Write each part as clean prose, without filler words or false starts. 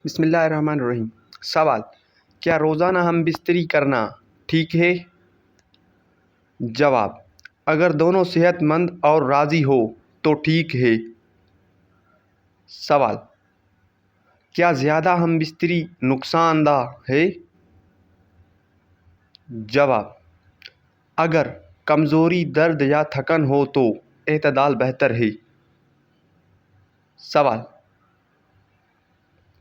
بسم اللہ الرحمن الرحیم۔ سوال: کیا روزانہ ہم بستری کرنا ٹھیک ہے؟ جواب: اگر دونوں صحت مند اور راضی ہو تو ٹھیک ہے۔ سوال: کیا زیادہ ہم بستری نقصان دہ ہے؟ جواب: اگر کمزوری، درد یا تھکن ہو تو اعتدال بہتر ہے۔ سوال: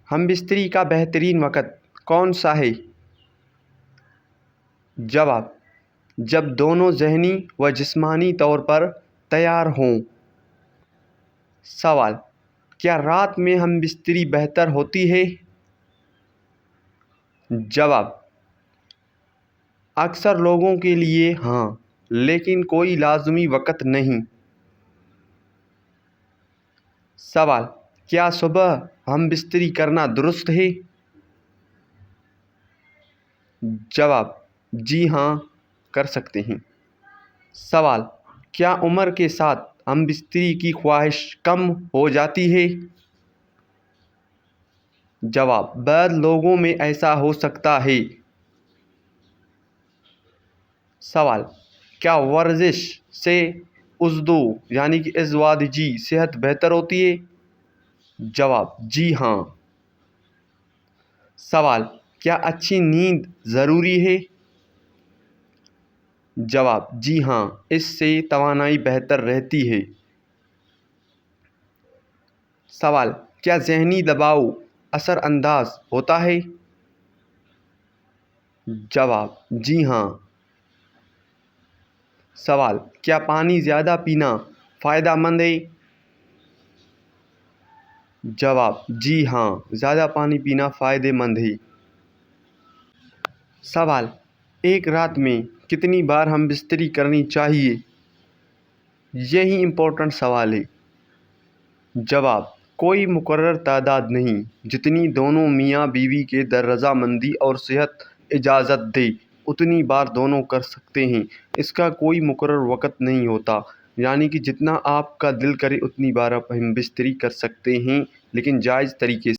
ہم بستری کا بہترین وقت کون سا ہے؟ جواب: جب دونوں ذہنی و جسمانی طور پر تیار ہوں۔ سوال: کیا رات میں ہم بستری بہتر ہوتی ہے؟ جواب: اکثر لوگوں کے لیے ہاں، لیکن کوئی لازمی وقت نہیں۔ سوال: کیا صبح ہم بستری کرنا درست ہے؟ جواب: جی ہاں، کر سکتے ہیں۔ سوال: کیا عمر کے ساتھ ہم بستری کی خواہش کم ہو جاتی ہے؟ جواب: بعض لوگوں میں ایسا ہو سکتا ہے۔ سوال: کیا ورزش سے عضو ازدواجی صحت بہتر ہوتی ہے؟ جواب: جی ہاں۔ سوال: کیا اچھی نیند ضروری ہے؟ جواب: جی ہاں، اس سے توانائی بہتر رہتی ہے۔ سوال: کیا ذہنی دباؤ اثر انداز ہوتا ہے؟ جواب: جی ہاں۔ سوال: کیا پانی زیادہ پینا فائدہ مند ہے؟ جواب: جی ہاں، زیادہ پانی پینا فائدہ مند ہے۔ سوال: ایک رات میں کتنی بار ہم بستری کرنی چاہیے؟ یہی امپورٹنٹ سوال ہے۔ جواب: کوئی مقرر تعداد نہیں، جتنی دونوں میاں بیوی کی رضامندی اور صحت اجازت دے اتنی بار دونوں کر سکتے ہیں۔ اس کا کوئی مقرر وقت نہیں ہوتا، یعنی کہ جتنا آپ کا دل کرے اتنی بار آپ بستری کر سکتے ہیں، لیکن جائز طریقے سے۔